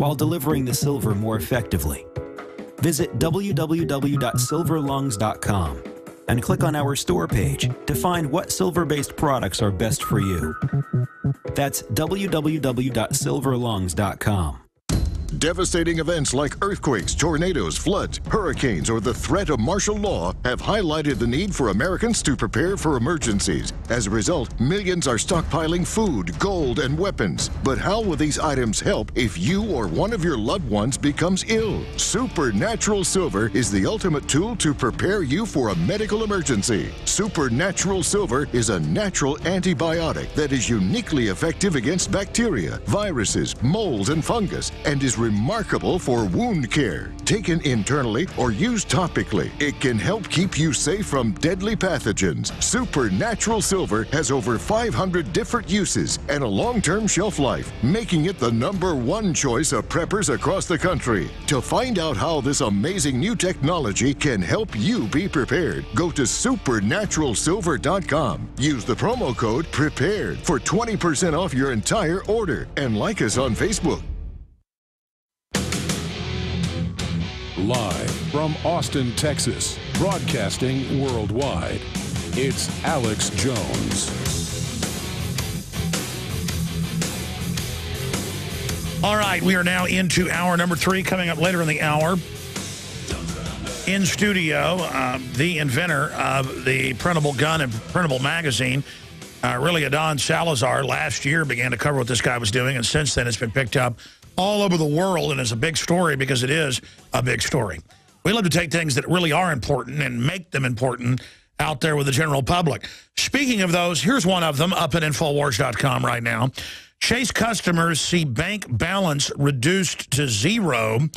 while delivering the silver more effectively. Visit www.silverlungs.com and click on our store page to find what silver-based products are best for you. That's www.silverlungs.com. Devastating events like earthquakes, tornadoes, floods, hurricanes, or the threat of martial law have highlighted the need for Americans to prepare for emergencies. As a result, millions are stockpiling food, gold, and weapons. But how will these items help if you or one of your loved ones becomes ill? Supernatural Silver is the ultimate tool to prepare you for a medical emergency. Supernatural Silver is a natural antibiotic that is uniquely effective against bacteria, viruses, molds, and fungus, and is remarkable for wound care. Taken internally or used topically, it can help keep you safe from deadly pathogens. Supernatural Silver has over 500 different uses and a long-term shelf life, making it the #1 choice of preppers across the country. To find out how this amazing new technology can help you be prepared, go to supernaturalsilver.com. Use the promo code PREPARED for 20% off your entire order, and like us on Facebook. Live from Austin, Texas, broadcasting worldwide, it's Alex Jones. All right, we are now into hour number 3, coming up later in the hour. In studio, the inventor of the printable gun and printable magazine, really Adon Salazar, last year began to cover what this guy was doing, and since then it's been picked up all over the world, and it's a big story because it is a big story. We love to take things that really are important and make them important out there with the general public. Speaking of those, here's one of them up at InfoWars.com right now. Chase customers see bank balance reduced to 0.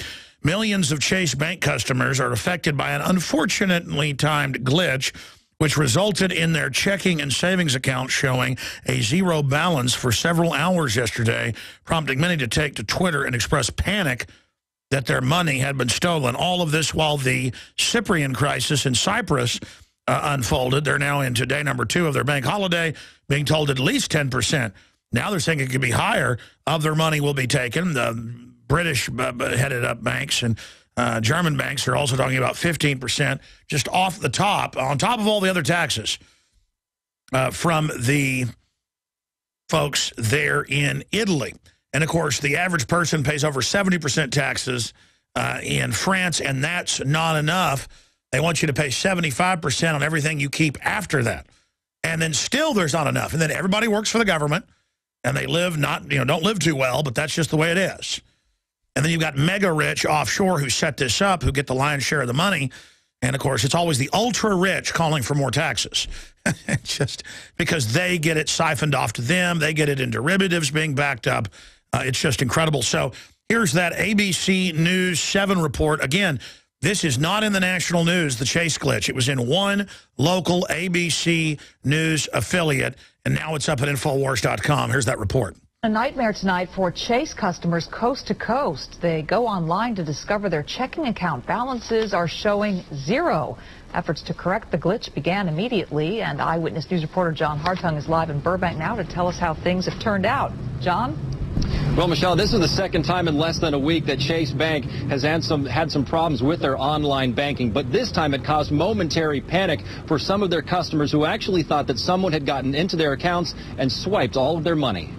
Millions of Chase Bank customers are affected by an unfortunately timed glitch, which resulted in their checking and savings accounts showing a 0 balance for several hours yesterday, prompting many to take to Twitter and express panic that their money had been stolen. All of this while the Cyprian crisis in Cyprus unfolded. They're now into day number 2 of their bank holiday, being told at least 10%. Now they're saying it could be higher of their money will be taken. The British headed up banks and German banks are also talking about 15% just off the top, on top of all the other taxes from the folks there in Italy. And, of course, the average person pays over 70% taxes in France, and that's not enough. They want you to pay 75% on everything you keep after that. And then still there's not enough. And then everybody works for the government, and they live don't live too well, but that's just the way it is. And then you've got mega rich offshore who set this up, who get the lion's share of the money. And, of course, it's always the ultra rich calling for more taxes. Just because they get it siphoned off to them. They get it in derivatives being backed up. It's just incredible. So here's that ABC News 7 report. Again, this is not in the national news, the Chase glitch. It was in one local ABC News affiliate, and now it's up at InfoWars.com. Here's that report. A nightmare tonight for Chase customers coast to coast. They go online to discover their checking account balances are showing 0. Efforts to correct the glitch began immediately, and Eyewitness News reporter John Hartung is live in Burbank now to tell us how things have turned out. John? Well, Michelle, this is the second time in less than a week that Chase Bank has had some problems with their online banking, but this time it caused momentary panic for some of their customers who actually thought that someone had gotten into their accounts and swiped all of their money.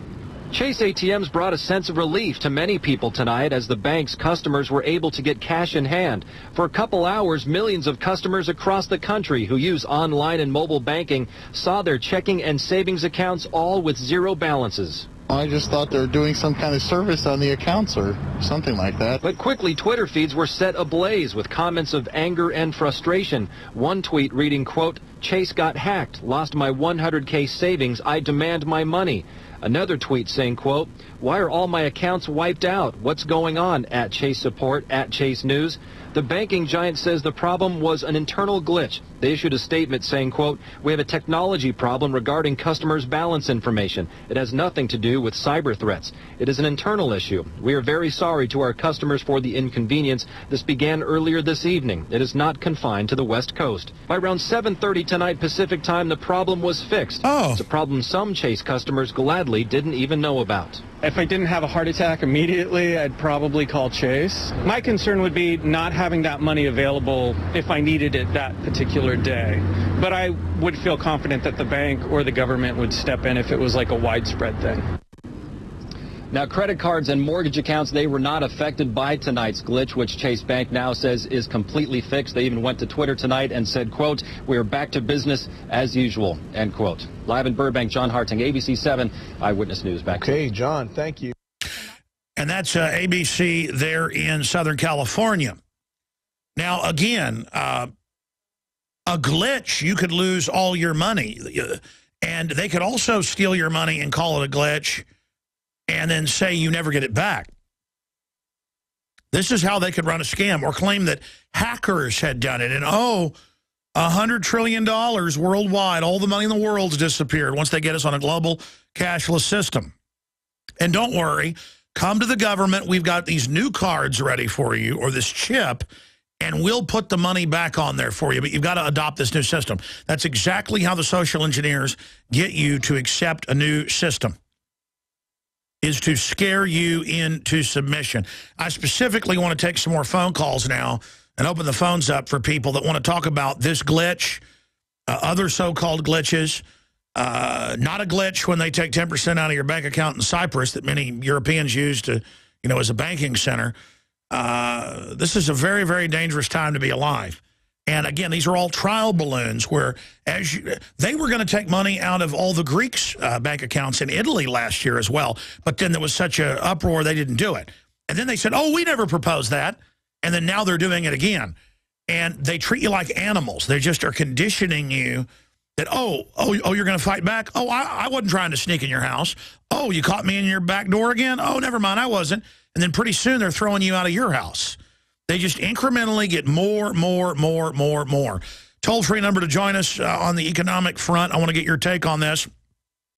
Chase ATMs brought a sense of relief to many people tonight as the bank's customers were able to get cash in hand. For a couple hours, millions of customers across the country who use online and mobile banking saw their checking and savings accounts all with 0 balances. I just thought they were doing some kind of service on the accounts or something like that. But quickly, Twitter feeds were set ablaze with comments of anger and frustration. One tweet reading, quote, "Chase got hacked, lost my 100K savings, I demand my money." Another tweet saying, quote, "Why are all my accounts wiped out? What's going on?" At Chase Support, at Chase News. The banking giant says the problem was an internal glitch. They issued a statement saying, quote, "We have a technology problem regarding customers' balance information. It has nothing to do with cyber threats. It is an internal issue. We are very sorry to our customers for the inconvenience. This began earlier this evening. It is not confined to the West Coast." By around 7:30 tonight Pacific time, the problem was fixed. Oh. It's a problem some Chase customers gladly didn't even know about. If I didn't have a heart attack immediately, I'd probably call Chase. My concern would be not having that money available if I needed it that particular day. But I would feel confident that the bank or the government would step in if it was like a widespread thing. Now, credit cards and mortgage accounts, they were not affected by tonight's glitch, which Chase Bank now says is completely fixed. They even went to Twitter tonight and said, quote, "We are back to business as usual," end quote. Live in Burbank, John Harting, ABC 7 Eyewitness News. Back to you. Okay, John, thank you. And that's ABC there in Southern California. Now, again, a glitch, you could lose all your money. And they could also steal your money and call it a glitch and then say you never get it back. This is how they could run a scam or claim that hackers had done it. And, $100 trillion worldwide, all the money in the world's disappeared once they get us on a global cashless system. And don't worry, come to the government. We've got these new cards ready for you, or this chip, and we'll put the money back on there for you. But you've got to adopt this new system. That's exactly how the social engineers get you to accept a new system, is to scare you into submission. I specifically want to take some more phone calls now and open the phones up for people that want to talk about this glitch, other so-called glitches, not a glitch when they take 10% out of your bank account in Cyprus that many Europeans use to, as a banking center. This is a very, very dangerous time to be alive. And again, these are all trial balloons where they were going to take money out of all the Greeks' bank accounts in Italy last year as well. But then there was such an uproar, they didn't do it. And then they said, we never proposed that. And then now they're doing it again. And they treat you like animals. They just are conditioning you that, you're going to fight back? I wasn't trying to sneak in your house. You caught me in your back door again? Never mind, I wasn't. And then pretty soon they're throwing you out of your house. They just incrementally get more. Toll-free number to join us on the economic front. I want to get your take on this.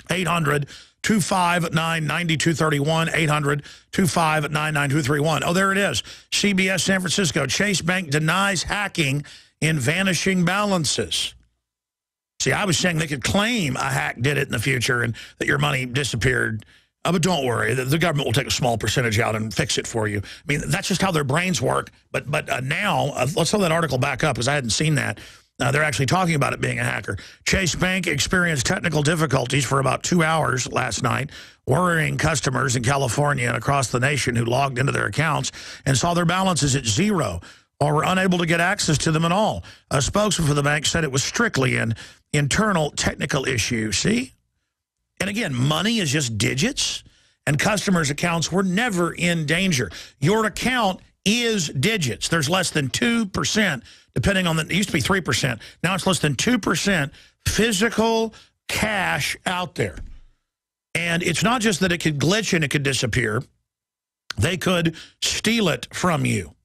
800-259-9231. 800-259-9231. There it is. CBS San Francisco. Chase Bank denies hacking in vanishing balances. See, I was saying they could claim a hack did it in the future and that your money disappeared. But don't worry, the government will take a small percentage out and fix it for you. I mean, that's just how their brains work. But now, let's throw that article back up because I hadn't seen that. They're actually talking about it being a hacker. Chase Bank experienced technical difficulties for about 2 hours last night, worrying customers in California and across the nation who logged into their accounts and saw their balances at zero or were unable to get access to them at all. A spokesman for the bank said it was strictly an internal technical issue. See? And again, money is just digits, and customers' accounts were never in danger. Your account is digits. There's less than 2%, depending on it used to be 3%. Now it's less than 2% physical cash out there. And it's not just that it could glitch and it could disappear. They could steal it from you.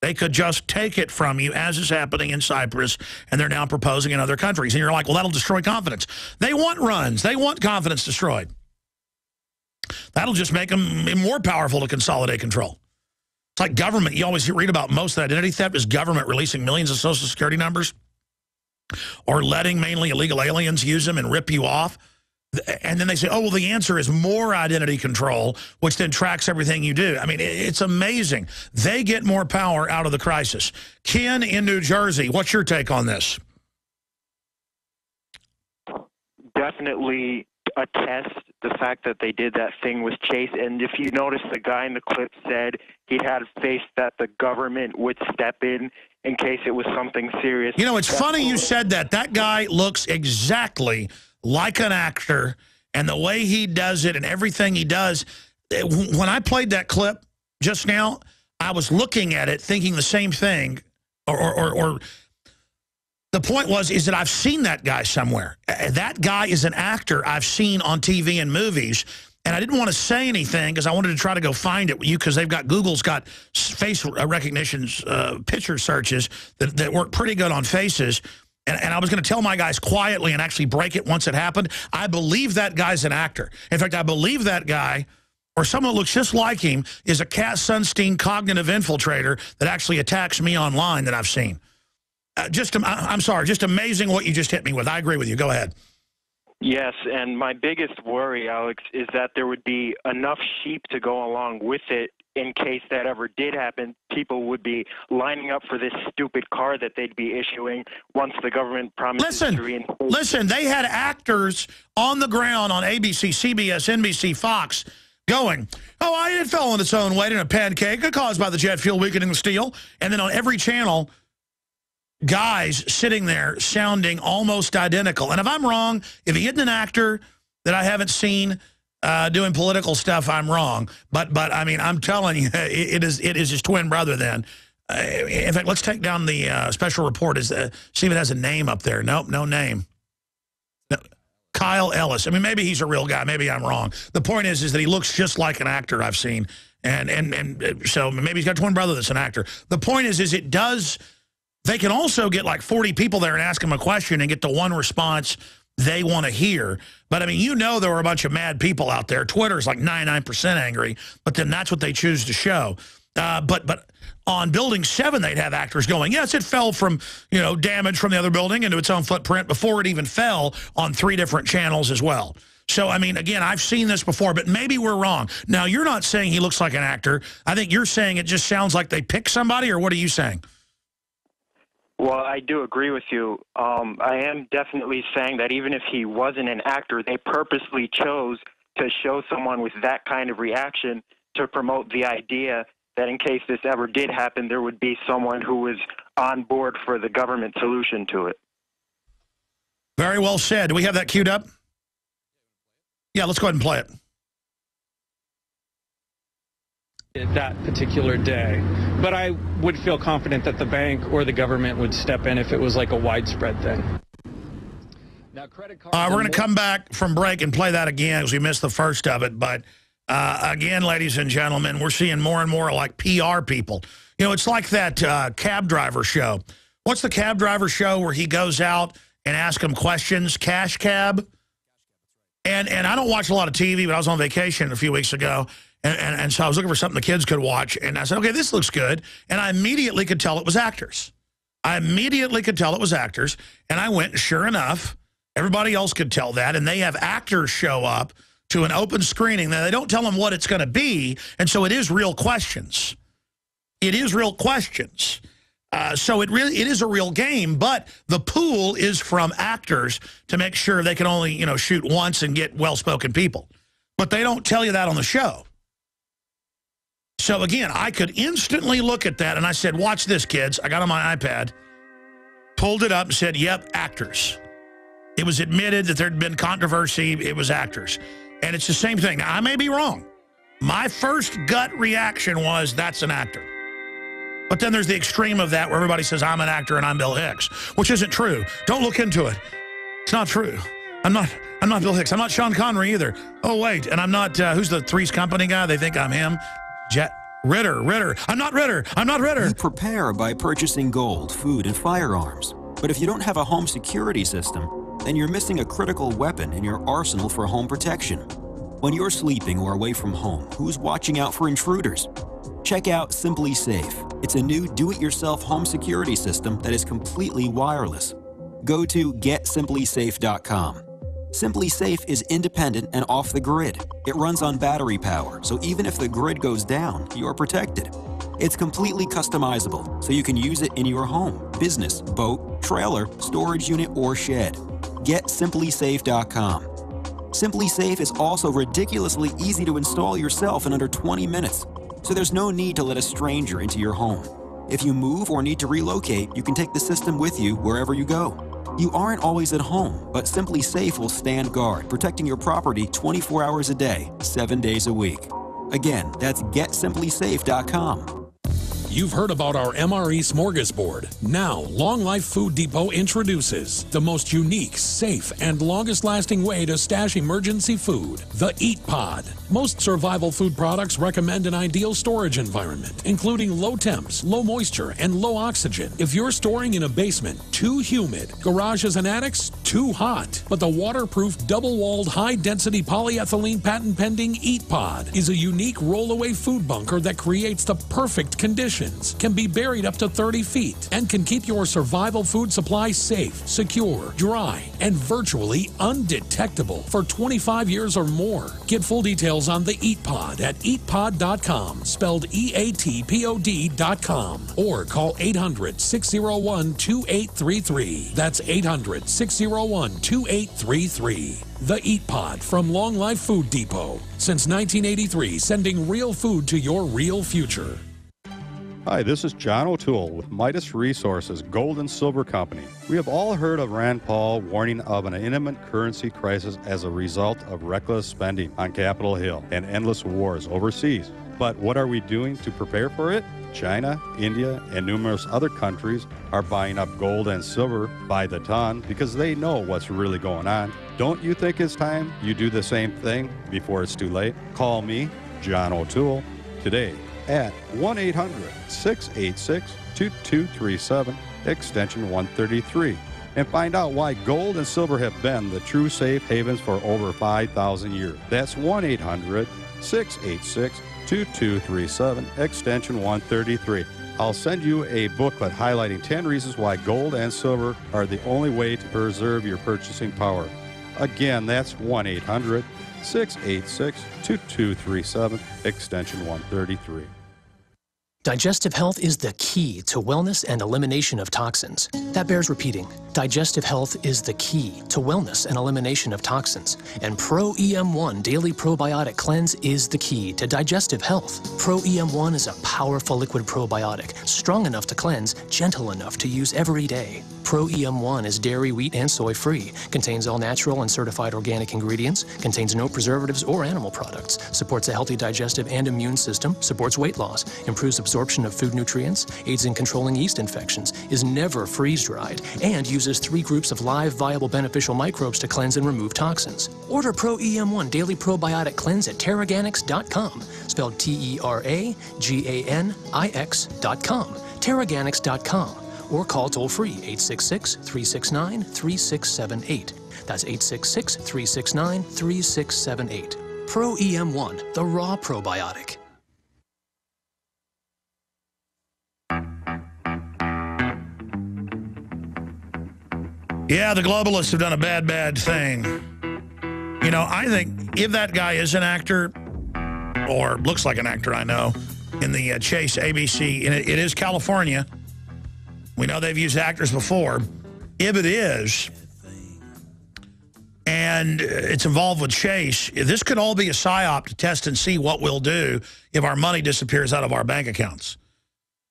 They could just take it from you, as is happening in Cyprus, and they're now proposing in other countries. And you're like, well, that'll destroy confidence. They want runs. They want confidence destroyed. That'll just make them more powerful to consolidate control. It's like government. You always read about most of identity theft is government releasing millions of Social Security numbers or letting mainly illegal aliens use them and rip you off. And then they say, the answer is more identity control, which then tracks everything you do. I mean, it's amazing. They get more power out of the crisis. Ken in New Jersey, what's your take on this? Definitely attest the fact that they did that thing with Chase. And if you notice, the guy in the clip said he had faith that the government would step in case it was something serious. It's funny you said that. That guy looks exactly like an actor, and the way he does it and everything he does. When I played that clip just now, I was looking at it thinking the same thing, or the point is that I've seen that guy somewhere. That guy is an actor I've seen on TV and movies, and I didn't want to say anything because I wanted to try to go find it because Google's got face recognition picture searches that work pretty good on faces. And I was going to tell my guys quietly and actually break it once it happened. I believe that guy's an actor. In fact, I believe that guy, or someone who looks just like him, is a Cass Sunstein cognitive infiltrator that actually attacks me online that I've seen. I'm sorry, just amazing what you just hit me with. I agree with you. Go ahead. Yes, and my biggest worry, Alex, is that there would be enough sheep to go along with it in case that ever did happen. People would be lining up for this stupid car that they'd be issuing once the government promises to reinstate. Listen, they had actors on the ground on ABC, CBS, NBC, Fox going, oh, it fell on its own weight in a pancake caused by the jet fuel weakening the steel. And then on every channel, guys sitting there sounding almost identical. And if I'm wrong, if he isn't an actor that I haven't seen doing political stuff, I'm wrong. But I mean, I'm telling you, it is his twin brother then. In fact, let's take down the special report. See if it has a name up there. Nope, no name. No. Kyle Ellis. I mean, maybe he's a real guy. Maybe I'm wrong. The point is that he looks just like an actor I've seen. And so maybe he's got a twin brother that's an actor. The point is it does... They can also get like 40 people there and ask them a question and get the one response they want to hear. But, I mean, you know there were a bunch of mad people out there. Twitter's like 99% angry, but then that's what they choose to show. But on Building 7, they'd have actors going, yes, it fell from, damage from the other building into its own footprint before it even fell on 3 different channels as well. So, I mean, again, I've seen this before, but maybe we're wrong. Now, you're not saying he looks like an actor. I think you're saying it just sounds like they picked somebody, or what are you saying? Well, I do agree with you. I am definitely saying that even if he wasn't an actor, they purposely chose to show someone with that kind of reaction to promote the idea that in case this ever did happen, there would be someone who was on board for the government solution to it. Very well said. Do we have that queued up? Yeah, let's go ahead and play it. That particular day. But I would feel confident that the bank or the government would step in if it was like a widespread thing. Now, credit cards. We're going to come back from break and play that again because we missed the first of it. But again, ladies and gentlemen, we're seeing more and more like PR people. It's like that cab driver show. What's the cab driver show where he goes out and asks them questions? Cash Cab. And I don't watch a lot of TV, but I was on vacation a few weeks ago. And so I was looking for something the kids could watch. And I said, okay, this looks good. And I immediately could tell it was actors. And I went, and sure enough, everybody else could tell that. And they have actors show up to an open screening. Now, they don't tell them what it's going to be. And so it is real questions. So it is a real game. But the pool is from actors to make sure they can only, shoot once and get well-spoken people. But they don't tell you that on the show. So, again, I could instantly look at that, and I said, watch this, kids. I got on my iPad, pulled it up, and said, yep, actors. It was admitted that there had been controversy. It was actors. And it's the same thing. Now, I may be wrong. My first gut reaction was, that's an actor. But then there's the extreme of that where everybody says, I'm an actor and I'm Bill Hicks, which isn't true. Don't look into it. It's not true. I'm not Bill Hicks. I'm not Sean Connery either. Oh, wait. And I'm not, who's the Three's Company guy? They think I'm him. Ritter. I'm not Ritter. You prepare by purchasing gold, food, and firearms. But if you don't have a home security system, then you're missing a critical weapon in your arsenal for home protection. When you're sleeping or away from home, who's watching out for intruders? Check out Simply Safe. It's a new do-it-yourself home security system that is completely wireless. Go to GetSimplySafe.com. Simply Safe is independent and off the grid. It runs on battery power, so even if the grid goes down, you're protected. It's completely customizable, so you can use it in your home, business, boat, trailer, storage unit, or shed. GetSimplySafe.com. Simply Safe is also ridiculously easy to install yourself in under 20 minutes, so there's no need to let a stranger into your home. If you move or need to relocate, you can take the system with you wherever you go. You aren't always at home, but Simply Safe will stand guard, protecting your property 24 hours a day, 7 days a week. Again, that's GetSimplySafe.com. You've heard about our MRE Smorgasbord. Now, Long Life Food Depot introduces the most unique, safe, and longest-lasting way to stash emergency food, the Eat Pod. Most survival food products recommend an ideal storage environment, including low temps, low moisture, and low oxygen. If you're storing in a basement, too humid, garages and attics, too hot. But the waterproof, double-walled, high-density polyethylene patent-pending Eat Pod is a unique roll-away food bunker that creates the perfect conditions, can be buried up to 30 feet, and can keep your survival food supply safe, secure, dry, and virtually undetectable for 25 years or more. Get full details on the Eat Pod at eatpod.com, spelled EATPOD.com, or call 800-601-2833. That's 800-601-2833. The Eat Pod from Long Life Food Depot. Since 1983, sending real food to your real future. Hi, this is John O'Toole with Midas Resources Gold and Silver Company. We have all heard of Rand Paul warning of an imminent currency crisis as a result of reckless spending on Capitol Hill and endless wars overseas. But what are we doing to prepare for it? China, India, and numerous other countries are buying up gold and silver by the ton because they know what's really going on. Don't you think it's time you do the same thing before it's too late? Call me, John O'Toole, today at 1-800-686-2237, extension 133, and find out why gold and silver have been the true safe havens for over 5,000 years. That's 1-800-686-2237, extension 133. I'll send you a booklet highlighting 10 reasons why gold and silver are the only way to preserve your purchasing power. Again, that's 1-800-686-2237, extension 133. Digestive health is the key to wellness and elimination of toxins. That bears repeating. Digestive health is the key to wellness and elimination of toxins. And Pro EM1 Daily Probiotic Cleanse is the key to digestive health. Pro EM1 is a powerful liquid probiotic, strong enough to cleanse, gentle enough to use every day. Pro EM1 is dairy, wheat, and soy-free, contains all natural and certified organic ingredients, contains no preservatives or animal products, supports a healthy digestive and immune system, supports weight loss, improves absorption of food nutrients, aids in controlling yeast infections, is never freeze-dried, and uses 3 groups of live, viable, beneficial microbes to cleanse and remove toxins. Order Pro EM1 Daily Probiotic Cleanse at Terraganics.com, spelled TerraGanix.com, Terraganics.com. Or call toll-free 866-369-3678. That's 866-369-3678. Pro EM1, the raw probiotic. Yeah, the globalists have done a bad, bad thing. You know, I think if that guy is an actor, or looks like an actor, I know, in the Chase ABC, and it is California. We know they've used actors before. If it is, and it's involved with Chase, this could all be a psyop to test and see what we'll do if our money disappears out of our bank accounts.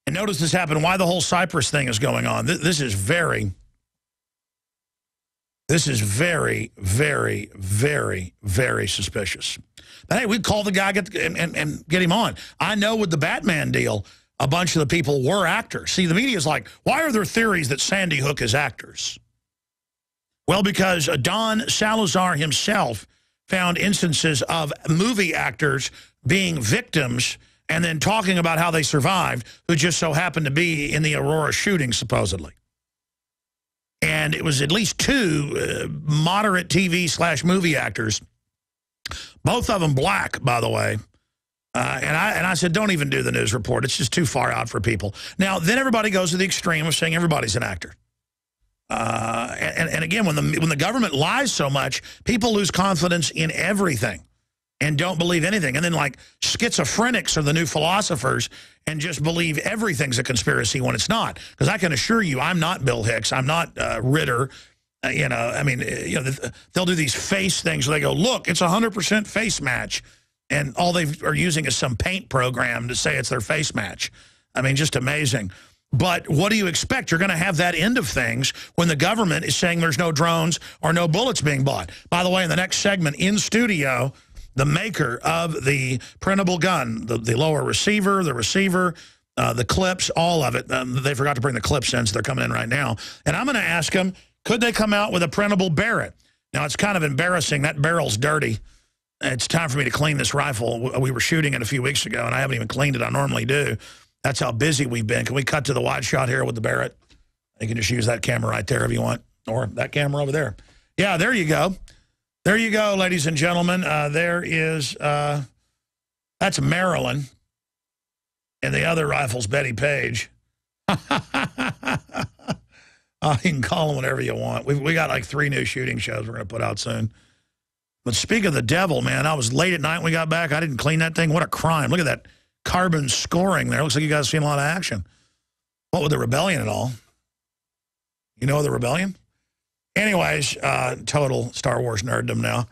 And notice this happened, why the whole Cyprus thing is going on. This is very, very, very, very suspicious. But hey, we'd call the guy and get him on. I know with the Batman deal, a bunch of the people were actors. See, the media is like, why are there theories that Sandy Hook is actors? Well, because Don Salazar himself found instances of movie actors being victims and then talking about how they survived, who just so happened to be in the Aurora shooting, supposedly. And it was at least 2 moderate TV/movie actors, both of them black, by the way. And I said, don't even do the news report. It's just too far out for people. Now, then everybody goes to the extreme of saying everybody's an actor. And again, when the government lies so much, people lose confidence in everything and don't believe anything. And then, like, schizophrenics are the new philosophers and just believe everything's a conspiracy when it's not. Because I can assure you, I'm not Bill Hicks. I'm not Ritter. You know, I mean, you know, they'll do these face things where they go, look, it's 100% face match. And all they are using is some paint program to say it's their face match. I mean, just amazing. But what do you expect? You're going to have that end of things when the government is saying there's no drones or no bullets being bought. By the way, in the next segment, in studio, the maker of the printable gun, the lower receiver, the clips, all of it. They forgot to bring the clips in, so they're coming in right now. And I'm going to ask them, could they come out with a printable Barrett? Now, it's kind of embarrassing. That barrel's dirty. it's time for me to clean this rifle. We were shooting it a few weeks ago, and I haven't even cleaned it. I normally do. That's how busy we've been. Can we cut to the wide shot here with the Barrett? You can just use that camera right there if you want, or that camera over there. Yeah, there you go. There you go, ladies and gentlemen. There is, that's Marilyn, and the other rifle's Betty Page. You can call them whatever you want. We got like 3 new shooting shows we're going to put out soon. But speak of the devil, man, I was late at night when we got back. I didn't clean that thing. What a crime. Look at that carbon scoring there. Looks like you guys seen a lot of action. What with the rebellion and all? You know the rebellion? Anyways, total Star Wars nerddom now.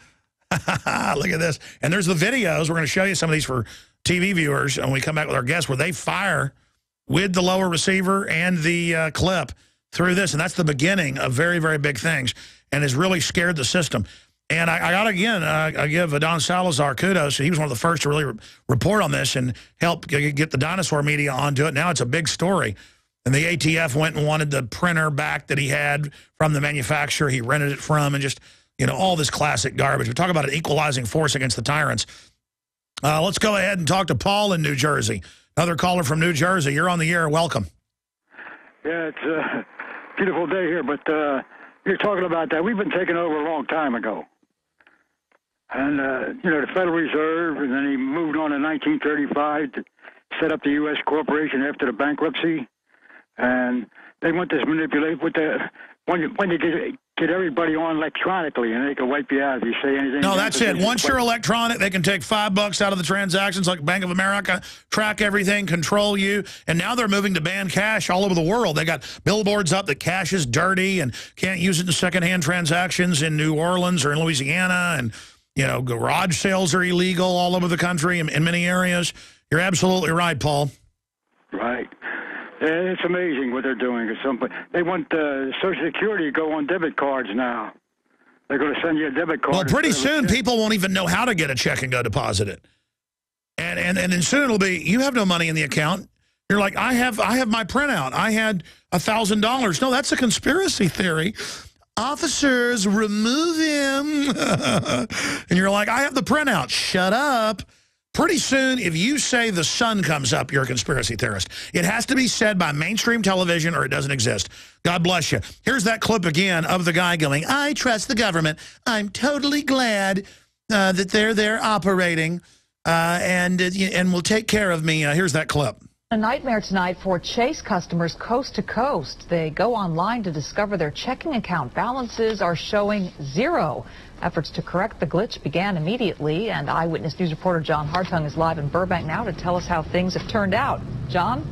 Look at this. And there's the videos. We're going to show you some of these for TV viewers when we come back with our guests where they fire with the lower receiver and the clip through this. And that's the beginning of very, very big things and has really scared the system. And I got to, again, I give Don Salazar kudos. He was one of the first to really report on this and help get the dinosaur media onto it. Now it's a big story. And the ATF went and wanted the printer back that he had from the manufacturer he rented it from, and just, you know, all this classic garbage. We talk about an equalizing force against the tyrants. Let's go ahead and talk to Paul in New Jersey. Another caller from New Jersey. You're on the air. Welcome. Yeah, it's a beautiful day here, but you're talking about that. We've been taken over a long time ago. And, you know, the Federal Reserve, and then he moved on in 1935 to set up the U.S. corporation after the bankruptcy. And they want this manipulate with the when you get everybody on electronically, and they can wipe you out if you say anything. No, that's it. Once you're electronic, they can take $5 out of the transactions, like Bank of America, track everything, control you. And now they're moving to ban cash all over the world. They got billboards up that cash is dirty and can't use it in secondhand transactions in New Orleans or in Louisiana. And, you know, garage sales are illegal all over the country in many areas. You're absolutely right, Paul. Right. It's amazing what they're doing. They want Social Security to go on debit cards now. They're going to send you a debit card. Well, pretty soon people won't even know how to get a check and go deposit it. And then soon it'll be, you have no money in the account. You're like, I have my printout. I had $1,000. No, that's a conspiracy theory. Officers, remove him. And you're like, I have the printout. Shut up. Pretty soon, if you say the sun comes up, you're a conspiracy theorist. It has to be said by mainstream television or it doesn't exist. God bless you. Here's that clip again of the guy going, I trust the government. I'm totally glad that they're there operating and will take care of me. Here's that clip. A nightmare tonight for Chase customers coast to coast. They go online to discover their checking account balances are showing zero. Efforts to correct the glitch began immediately, and Eyewitness News reporter John Hartung is live in Burbank now to tell us how things have turned out. John?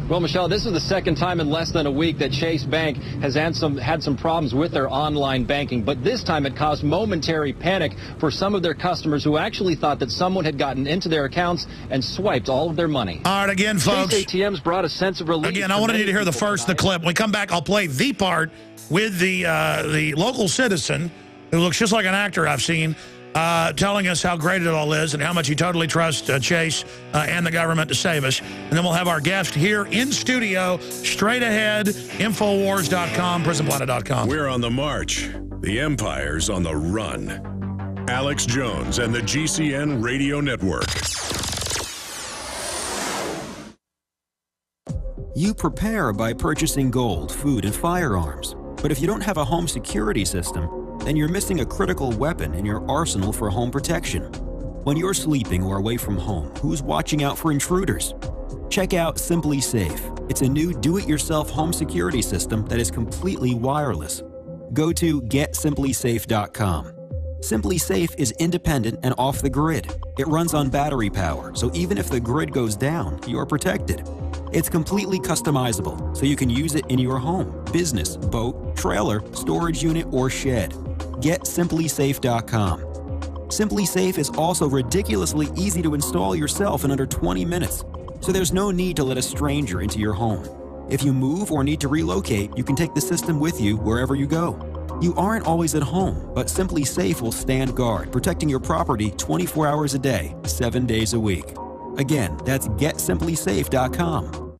Well, Michelle, this is the second time in less than a week that Chase Bank has had some problems with their online banking, but this time it caused momentary panic for some of their customers who actually thought that someone had gotten into their accounts and swiped all of their money. All right, again, folks. Chase ATMs brought a sense of relief. Again, I wanted you to hear the clip. When we come back, I'll play the part with the local citizen who looks just like an actor I've seen, telling us how great it all is and how much he totally trusts Chase and the government to save us. And then we'll have our guest here in studio, straight ahead, InfoWars.com, PrisonPlanet.com. We're on the march. The Empire's on the run. Alex Jones and the GCN Radio Network. You prepare by purchasing gold, food, and firearms. But if you don't have a home security system, then you're missing a critical weapon in your arsenal for home protection. When you're sleeping or away from home, who's watching out for intruders? Check out Simply Safe. It's a new do-it-yourself home security system that is completely wireless. Go to GetSimplySafe.com. Simply Safe is independent and off the grid. It runs on battery power, so even if the grid goes down, you're protected. It's completely customizable, so you can use it in your home, business, boat, trailer, storage unit, or shed. GetSimplySafe.com. Simply Safe is also ridiculously easy to install yourself in under 20 minutes, so there's no need to let a stranger into your home. If you move or need to relocate, you can take the system with you wherever you go. You aren't always at home, but Simply Safe will stand guard, protecting your property 24 hours a day, 7 days a week. Again, that's GetSimplySafe.com.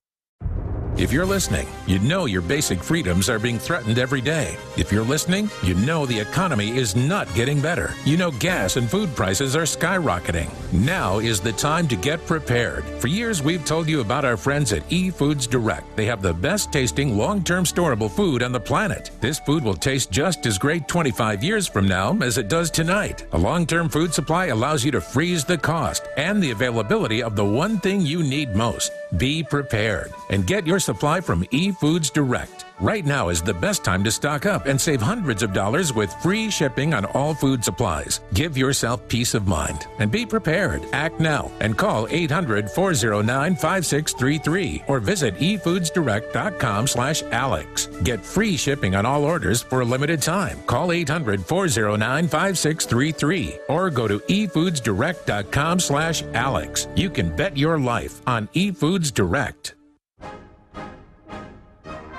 If you're listening, you know your basic freedoms are being threatened every day. If you're listening, you know the economy is not getting better. You know gas and food prices are skyrocketing. Now is the time to get prepared. For years, we've told you about our friends at eFoods Direct. They have the best tasting, long-term storable food on the planet. This food will taste just as great 25 years from now as it does tonight. A long-term food supply allows you to freeze the cost and the availability of the one thing you need most. Be prepared and get your supply from eFoods Direct. Right now is the best time to stock up and save hundreds of dollars with free shipping on all food supplies. Give yourself peace of mind and be prepared. Act now and call 800-409-5633 or visit efoodsdirect.com/Alex. Get free shipping on all orders for a limited time. Call 800-409-5633 or go to efoodsdirect.com/Alex. You can bet your life on eFoods Direct.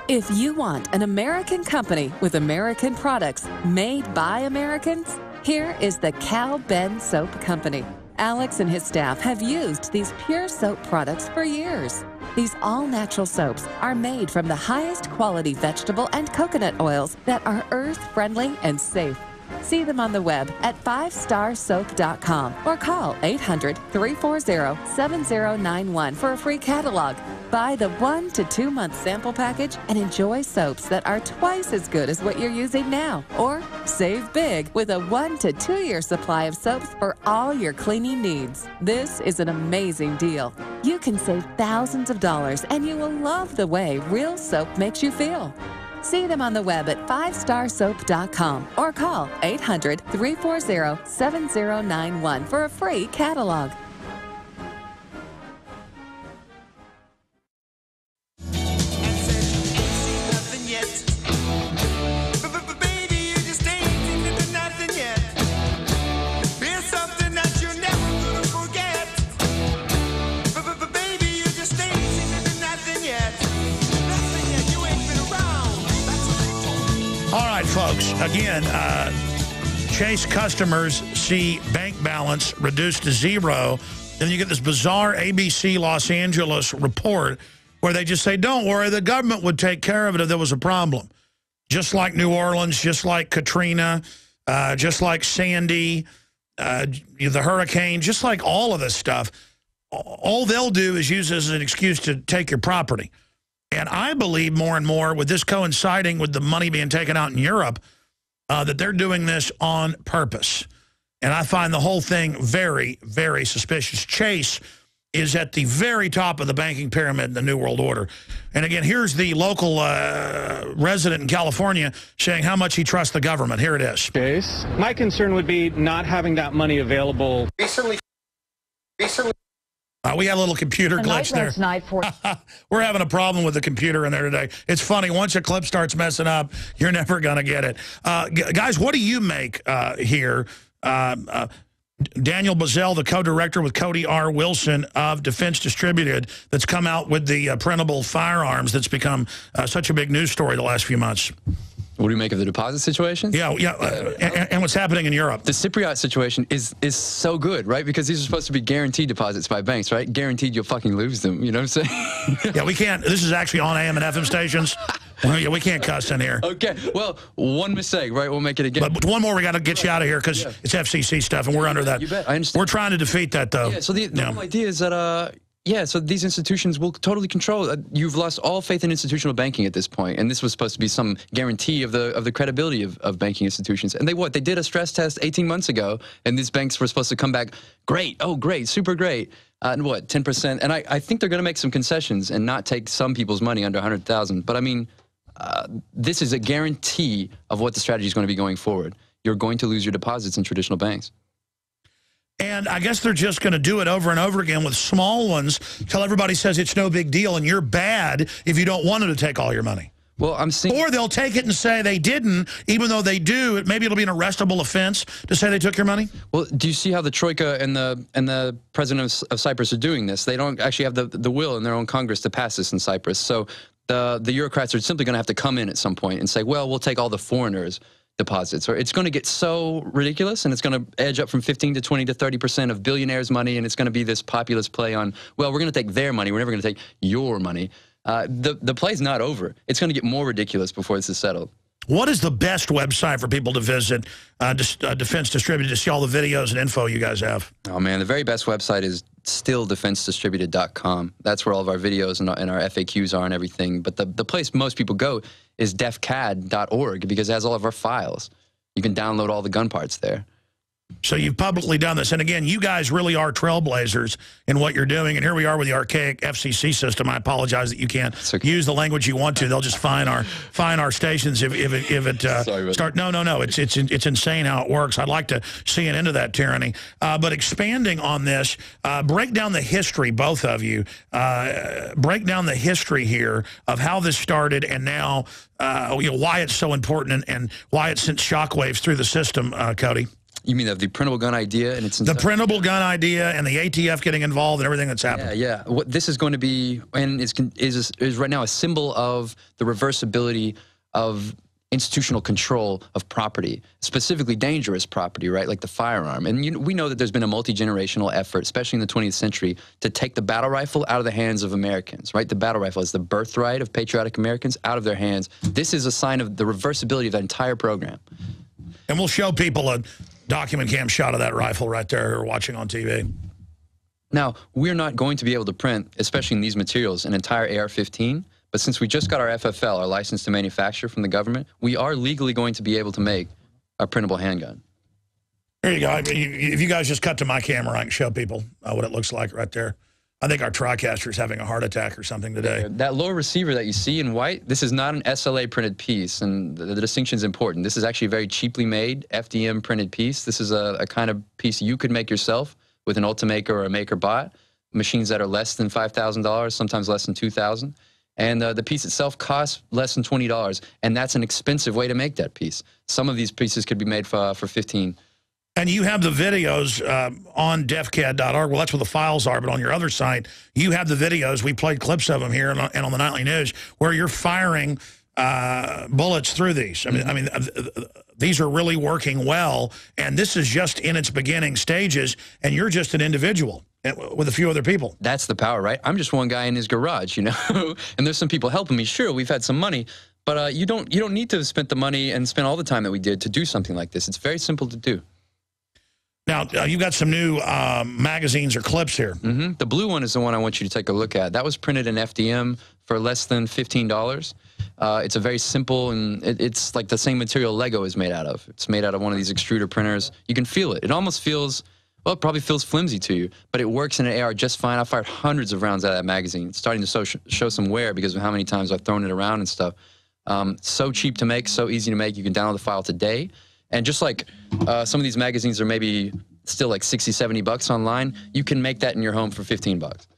If you want an American company with American products made by Americans, here is the Cal Ben Soap Company. Alex and his staff have used these pure soap products for years. These all-natural soaps are made from the highest quality vegetable and coconut oils that are earth-friendly and safe. See them on the web at 5starsoap.com or call 800-340-7091 for a free catalog. Buy the 1 to 2 month sample package and enjoy soaps that are twice as good as what you're using now. Or save big with a 1 to 2 year supply of soaps for all your cleaning needs. This is an amazing deal. You can save thousands of dollars and you will love the way real soap makes you feel. See them on the web at 5starsoap.com or call 800-340-7091 for a free catalog. All right, folks, again, Chase customers see bank balance reduced to zero. Then you get this bizarre ABC Los Angeles report where they just say, don't worry, the government would take care of it if there was a problem. Just like New Orleans, just like Katrina, just like Sandy, the hurricane, just like all of this stuff. All they'll do is use this as an excuse to take your property. And I believe more and more, with this coinciding with the money being taken out in Europe, that they're doing this on purpose. And I find the whole thing very, very suspicious. Chase is at the very top of the banking pyramid in the New World Order. And again, here's the local resident in California saying how much he trusts the government. Here it is. Chase, my concern would be not having that money available. Recently. We had a little computer glitch there. We're having a problem with the computer in there today. It's funny. Once a clip starts messing up, you're never going to get it. Guys, what do you make here? Daniel Bazell, the co-director with Cody R. Wilson of Defense Distributed, that's come out with the printable firearms that's become such a big news story the last few months. What do you make of the deposit situation? Yeah, and what's happening in Europe. The Cypriot situation is so good, right? Because these are supposed to be guaranteed deposits by banks, right? Guaranteed you'll fucking lose them, you know what I'm saying? Yeah, we can't. This is actually on AM and FM stations. We can't cuss in here. Okay, well, one mistake, right? We'll make it again. But one more, we got to get you out of here because it's FCC stuff, and we're under that. You bet, I understand. We're trying to defeat that, though. Yeah, so the whole idea is that... yeah, so these institutions will totally control. You've lost all faith in institutional banking at this point, and this was supposed to be some guarantee of the credibility of banking institutions. And they did a stress test 18 months ago, and these banks were supposed to come back great, oh great, super great, and what 10%. And I think they're going to make some concessions and not take some people's money under 100,000. But I mean, this is a guarantee of what the strategy is going to be going forward. You're going to lose your deposits in traditional banks. And I guess they're just going to do it over and over again with small ones till everybody says it's no big deal and you're bad if you don't want them to take all your money. Well, I'm seeing... Or they'll take it and say they didn't, even though they do. Maybe it'll be an arrestable offense to say they took your money. Well, do you see how the Troika and the president of Cyprus are doing this? They don't actually have the will in their own Congress to pass this in Cyprus. So the bureaucrats are simply going to have to come in at some point and say, well, we'll take all the foreigners' deposits, or it's going to get so ridiculous, and it's going to edge up from 15 to 20 to 30% of billionaires' money, and it's going to be this populist play on, well, we're going to take their money, we're never going to take your money. The play's not over. It's going to get more ridiculous before this is settled. What is the best website for people to visit, Defense Distributed, to see all the videos and info you guys have? Oh, man, the very best website is still defensedistributed.com. That's where all of our videos and our FAQs are and everything. But the place most people go is defcad.org because it has all of our files. You can download all the gun parts there. So you've publicly done this. And again, you guys really are trailblazers in what you're doing. And here we are with the archaic FCC system. I apologize that you can't use the language you want to. They'll just fine our stations if it start. No. It's insane how it works. I'd like to see an end to that tyranny. But expanding on this, break down the history, both of you. Break down the history here of how this started and now why it's so important and why it sent shockwaves through the system, Cody. You mean of the printable gun idea and its the printable gun idea and the ATF getting involved and everything that's happening. Yeah. What this is going to be, and is right now a symbol of the reversibility of institutional control of property, specifically dangerous property, right, like the firearm. And we know that there's been a multi-generational effort, especially in the 20th century, to take the battle rifle out of the hands of Americans, right? The battle rifle is the birthright of patriotic Americans out of their hands. This is a sign of the reversibility of that entire program. And we'll show people a document cam shot of that rifle right there who are watching on TV. Now, we're not going to be able to print, especially in these materials, an entire AR-15, but since we just got our FFL, our license to manufacture from the government, we are legally going to be able to make a printable handgun. There you go. If you guys just cut to my camera, I can show people what it looks like right there. I think our TriCaster is having a heart attack or something today. That lower receiver that you see in white, this is not an SLA printed piece, and the distinction is important. This is actually a very cheaply made FDM printed piece. This is a kind of piece you could make yourself with an Ultimaker or a MakerBot, machines that are less than $5,000, sometimes less than $2,000. And the piece itself costs less than $20, and that's an expensive way to make that piece. Some of these pieces could be made for $15. And you have the videos on defcad.org. Well, that's where the files are, but on your other site, you have the videos. We played clips of them here and on the Nightly News where you're firing bullets through these. I mean, these are really working well, and this is just in its beginning stages, and you're just an individual with a few other people. That's the power, right? I'm just one guy in his garage, you know, and there's some people helping me. Sure, we've had some money, but you don't need to have spent the money and spend all the time that we did to do something like this. It's very simple to do. Now, you've got some new magazines or clips here. Mm-hmm. The blue one is the one I want you to take a look at. That was printed in FDM for less than $15. It's a very simple, and it's like the same material Lego is made out of. It's made out of one of these extruder printers. You can feel it. It almost feels, well, it probably feels flimsy to you, but it works in an AR just fine. I fired hundreds of rounds out of that magazine. It's starting to show some wear because of how many times I've thrown it around and stuff. So cheap to make, so easy to make. You can download the file today. And just like some of these magazines are maybe still like 60, 70 bucks online, you can make that in your home for 15 bucks.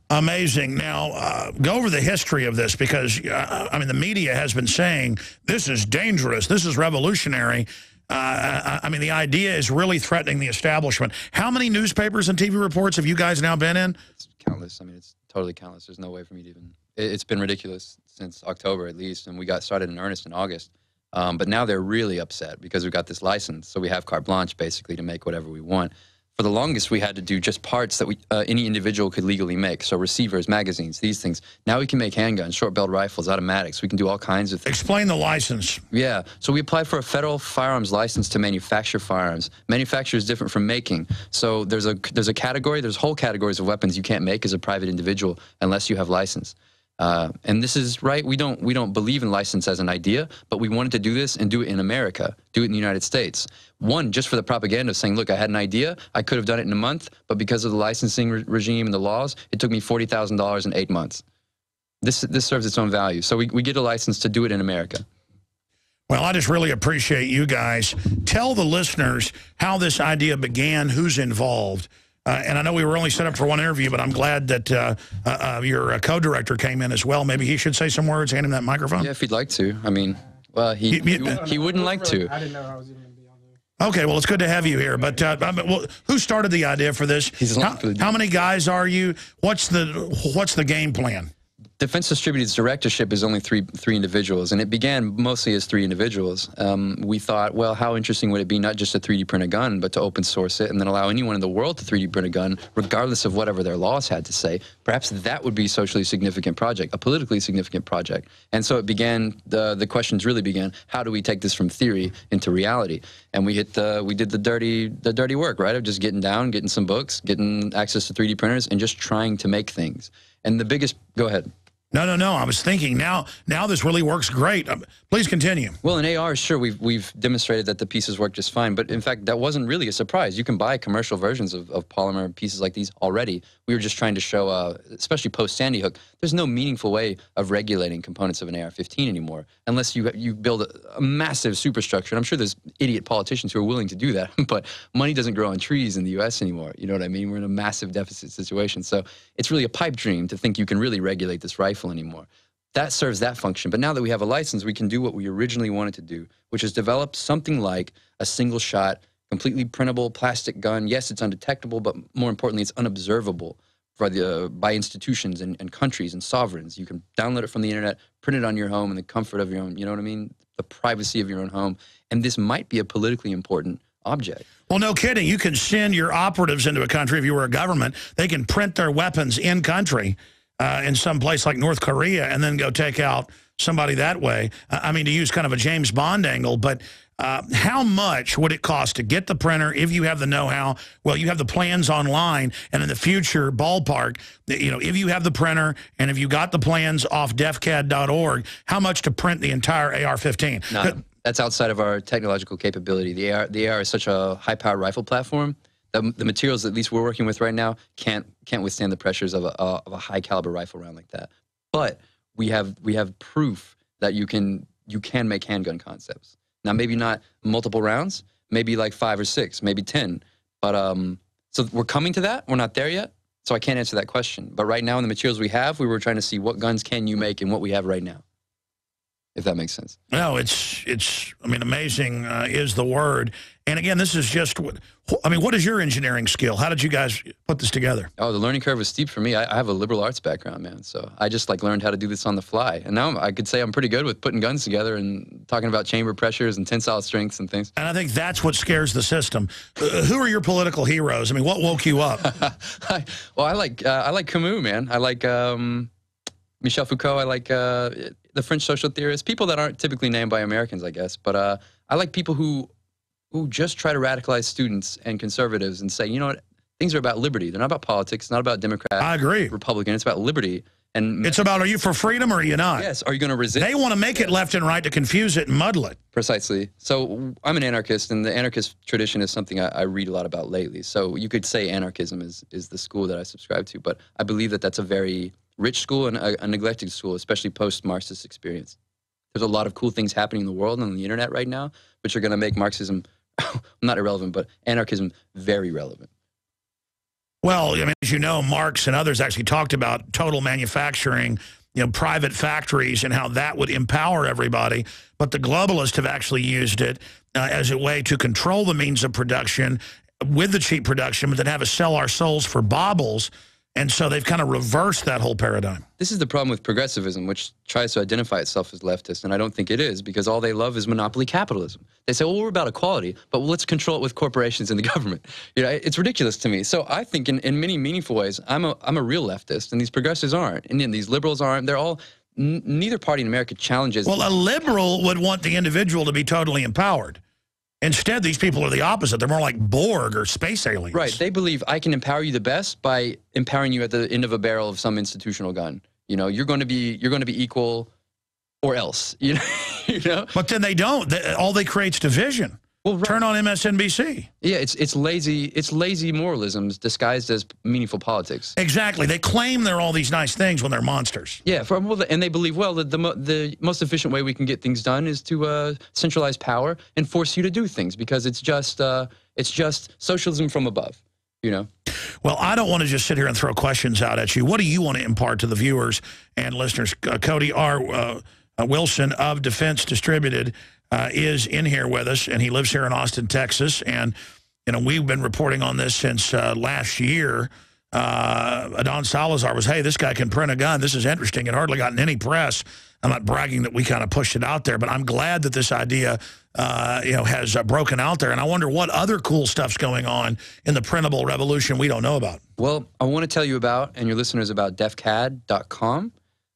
Amazing. Now, go over the history of this because, I mean, the media has been saying this is dangerous, this is revolutionary. I mean, the idea is really threatening the establishment. How many newspapers and TV reports have you guys now been in? It's countless. I mean, it's totally countless. There's no way for me to even... It's been ridiculous since October at least, and we got started in earnest in August. But now they're really upset because we got this license, so we have carte blanche basically to make whatever we want. For the longest, we had to do just parts that any individual could legally make, so receivers, magazines, these things. Now we can make handguns, short-barreled rifles, automatics. We can do all kinds of things. Explain the license. Yeah, so we applied for a federal firearms license to manufacture firearms. Manufacture is different from making. So there's a category, there's whole categories of weapons you can't make as a private individual unless you have license. And this is right. We don't believe in license as an idea, but we wanted to do this and do it in America, do it in the United States. One, just for the propaganda of saying, look, I had an idea, I could have done it in a month, but because of the licensing regime and the laws, it took me $40,000 in 8 months. This serves its own value. So we get a license to do it in America. Well, I just really appreciate you guys. Tell the listeners how this idea began, who's involved. And I know we were only set up for one interview, but I'm glad that your co-director came in as well. Maybe he should say some words, hand him that microphone. Yeah, if he'd like to. I mean, well, he wouldn't like to. I didn't know I was even going to be on there. Okay, well, it's good to have you here. But well, who started the idea for this? How many guys are you? What's the game plan? Defense Distributed's directorship is only three individuals, and it began mostly as 3 individuals. We thought, well, how interesting would it be not just to 3D print a gun, but to open source it and then allow anyone in the world to 3D print a gun, regardless of whatever their laws had to say. Perhaps that would be a socially significant project, a politically significant project. And so it began, the questions really began, how do we take this from theory into reality? And we did the dirty work, right, of just getting down, getting some books, getting access to 3D printers, and just trying to make things. And the biggest, go ahead. No. I was thinking now this really works great. Please continue. Well, in AR, sure, we've demonstrated that the pieces work just fine. But in fact, that wasn't really a surprise. You can buy commercial versions of polymer pieces like these already. We were just trying to show, especially post Sandy Hook, there's no meaningful way of regulating components of an AR-15 anymore, unless you build a massive superstructure. And I'm sure there's idiot politicians who are willing to do that. But money doesn't grow on trees in the U.S. anymore. You know what I mean? We're in a massive deficit situation. So it's really a pipe dream to think you can really regulate this rifle anymore. That serves that function. But now that we have a license, we can do what we originally wanted to do, which is develop something like a single-shot, completely printable plastic gun. Yes, it's undetectable, but more importantly, it's unobservable by institutions and countries and sovereigns. You can download it from the internet, print it on your home in the comfort of your own, you know what I mean, the privacy of your own home. And this might be a politically important object. Well, no kidding. You can send your operatives into a country if you were a government. They can print their weapons in country. In some place like North Korea, and then go take out somebody that way. I mean, to use kind of a James Bond angle, but how much would it cost to get the printer if you have the know-how? Well, you have the plans online, and in the future, ballpark, you know, if you have the printer and if you got the plans off defcad.org, how much to print the entire AR-15? No, that's outside of our technological capability. The AR is such a high-powered rifle platform. The materials, at least we're working with right now, can't withstand the pressures of a high caliber rifle round like that. But we have proof that you can make handgun concepts. Now maybe not multiple rounds, maybe like 5 or 6, maybe 10. But so we're coming to that. We're not there yet, so I can't answer that question. But right now in the materials we have, we were trying to see what guns can you make and what we have right now, if that makes sense. No, it's I mean, amazing is the word. And again, this is just, I mean, what is your engineering skill? How did you guys put this together? Oh, the learning curve was steep for me. I have a liberal arts background, man. So I just learned how to do this on the fly. And now I could say I'm pretty good with putting guns together and talking about chamber pressures and tensile strengths and things. And I think that's what scares the system. Who are your political heroes? I mean, what woke you up? Well, I like Camus, man. I like Michel Foucault. I like the French social theorists, people that aren't typically named by Americans, I guess. But I like people who just try to radicalize students and conservatives and say, you know what, things are about liberty. They're not about politics. It's not about Democrat, I agree, Republican. It's about liberty. And it's about, are you for freedom or are you not? Yes. Are you going to resist? They want to make it left and right to confuse it and muddle it. Precisely. So I'm an anarchist, and the anarchist tradition is something I read a lot about lately. So you could say anarchism is the school that I subscribe to, but I believe that that's a very rich school and a neglected school, especially post-Marxist experience. There's a lot of cool things happening in the world and on the internet right now, which are going to make Marxism not irrelevant, but anarchism very relevant. Well, I mean, as you know, Marx and others actually talked about total manufacturing, you know, private factories and how that would empower everybody. But the globalists have actually used it as a way to control the means of production with the cheap production, but then have us sell our souls for baubles. And so they've kind of reversed that whole paradigm. This is the problem with progressivism, which tries to identify itself as leftist, and I don't think it is, because all they love is monopoly capitalism. They say, well, we're about equality, but let's control it with corporations and the government. You know, it's ridiculous to me. So I think in many meaningful ways, I'm a real leftist, and these progressives aren't, and these liberals aren't. They're all, neither party in America challenges. Well, a liberal would want the individual to be totally empowered. Instead, these people are the opposite. They're more like Borg or space aliens. Right. They believe I can empower you the best by empowering you at the end of a barrel of some institutional gun. You know, you're going to be equal or else. You know. But then they don't. All they create is division. Well, right. Turn on MSNBC. Yeah, it's lazy moralisms disguised as meaningful politics. Exactly. They claim they're all these nice things when they're monsters. Yeah, and they believe, well, the most efficient way we can get things done is to centralize power and force you to do things, because it's just socialism from above. You know. Well, I don't want to just sit here and throw questions out at you. What do you want to impart to the viewers and listeners? Cody R. Wilson of Defense Distributed is in here with us, and he lives here in Austin, Texas. And, you know, we've been reporting on this since last year Adon Salazar was, hey, this guy can print a gun. This is interesting. It hardly gotten any press. I'm not bragging that we kind of pushed it out there, but I'm glad that this idea, has broken out there. And I wonder what other cool stuff's going on in the printable revolution we don't know about. Well, I want to tell you about, and your listeners, about defcad.com.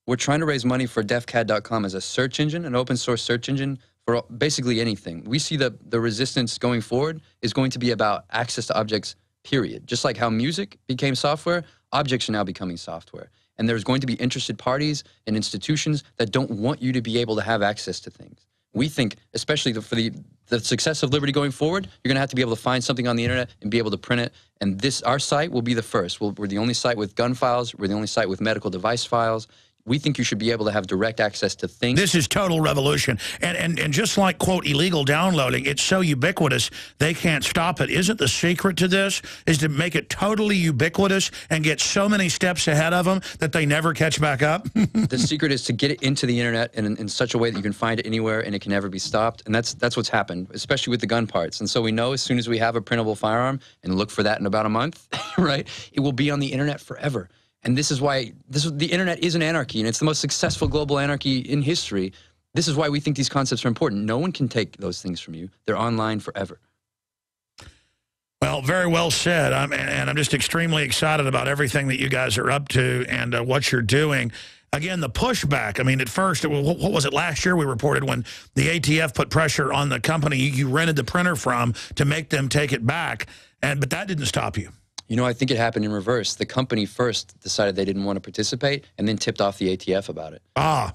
We're trying to raise money for defcad.com as a search engine, an open source search engine for basically anything. We see that the resistance going forward is going to be about access to objects, period. Just like how music became software, objects are now becoming software. And there's going to be interested parties and institutions that don't want you to be able to have access to things. We think, especially for the success of liberty going forward, you're going to have to be able to find something on the internet and be able to print it. And our site will be the first. We're the only site with gun files. We're the only site with medical device files. We think you should be able to have direct access to things. This is total revolution. And just like, quote, illegal downloading, it's so ubiquitous, they can't stop it. Isn't the secret to this is to make it totally ubiquitous and get so many steps ahead of them that they never catch back up? The secret is to get it into the internet in such a way that you can find it anywhere and it can never be stopped. And that's what's happened, especially with the gun parts. And so we know as soon as we have a printable firearm, and look for that in about a month, right, it will be on the internet forever. And this is why the internet is an anarchy, and it's the most successful global anarchy in history. This is why we think these concepts are important. No one can take those things from you. They're online forever. Well, very well said. And I'm just extremely excited about everything that you guys are up to and what you're doing. Again, the pushback. I mean, at first, what was it last year we reported when the ATF put pressure on the company you rented the printer from to make them take it back, but that didn't stop you. You know, I think it happened in reverse. The company first decided they didn't want to participate and then tipped off the ATF about it.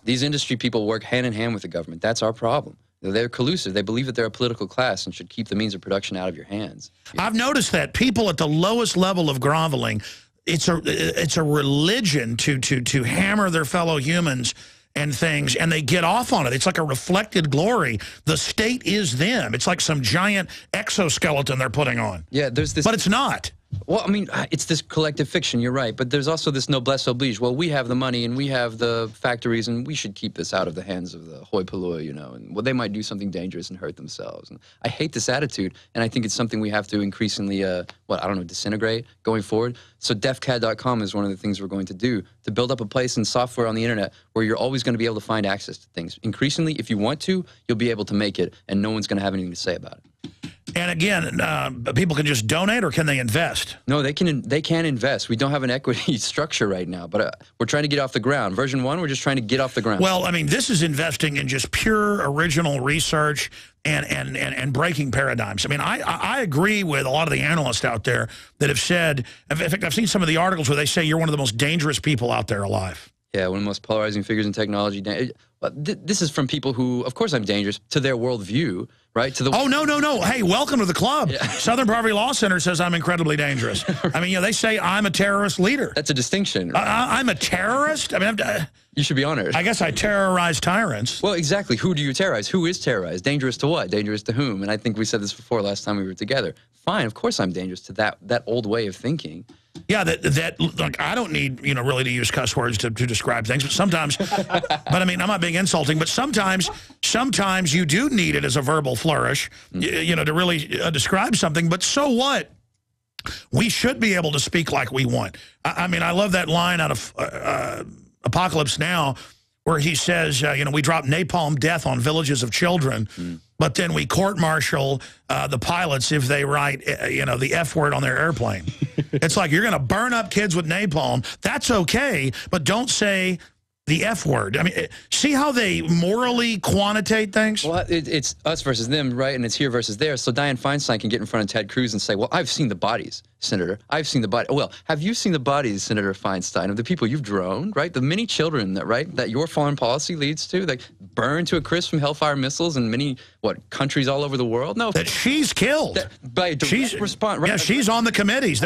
These industry people work hand in hand with the government. That's our problem. They're collusive. They believe that they're a political class and should keep the means of production out of your hands. I've noticed that people at the lowest level of groveling, it's a religion to hammer their fellow humans and things, and they get off on it. It's like a reflected glory. The state is them. It's like some giant exoskeleton they're putting on. Yeah, there's this. But it's not. Well, I mean, it's this collective fiction, you're right, but there's also this noblesse oblige. Well, we have the money and we have the factories and we should keep this out of the hands of the hoi polloi, and well, they might do something dangerous and hurt themselves. And I hate this attitude, and I think it's something we have to increasingly, disintegrate going forward. So defcad.com is one of the things we're going to do, to build up a place in software on the internet where you're always going to be able to find access to things. Increasingly, if you want to, you'll be able to make it, and no one's going to have anything to say about it. And again, people can just donate, or can they invest? No, they can invest. We don't have an equity structure right now, but we're trying to get off the ground. Version 1, we're just trying to get off the ground. Well, I mean, this is investing in just pure original research and breaking paradigms. I mean, I agree with a lot of the analysts out there that have said, in fact, I've seen some of the articles where they say you're one of the most dangerous people out there alive. Yeah, one of the most polarizing figures in technology. This is from people who, of course I'm dangerous, to their worldview, right? Oh, no. Hey, welcome to the club. Yeah. Southern Poverty Law Center says I'm incredibly dangerous. I mean, they say I'm a terrorist leader. That's a distinction. Right? I'm a terrorist? I mean, you should be honored. I guess I terrorize tyrants. Well, exactly. Who do you terrorize? Who is terrorized? Dangerous to what? Dangerous to whom? And I think we said this before last time we were together. Fine, of course I'm dangerous to that old way of thinking. Yeah, like, I don't need, really to use cuss words to describe things, but sometimes, but I mean, I'm not being insulting, but sometimes you do need it as a verbal flourish, to really describe something, but so what? We should be able to speak like we want. I mean, I love that line out of Apocalypse Now where he says, we drop napalm death on villages of children, but then we court-martial the pilots if they write, the F word on their airplane. It's like, you're going to burn up kids with napalm. That's okay, but don't say the F word. I mean, see how they morally quantitate things? Well, it's us versus them, right? And it's here versus there. So Dianne Feinstein can get in front of Ted Cruz and say, well, I've seen the bodies, Senator. I've seen the body. Well, have you seen the bodies, Senator Feinstein, of the people you've droned, right? The many children that your foreign policy leads to, that burn to a crisp from Hellfire missiles in many, countries all over the world? No. That she's killed. By a direct response. Right? Yeah, she's on the committees.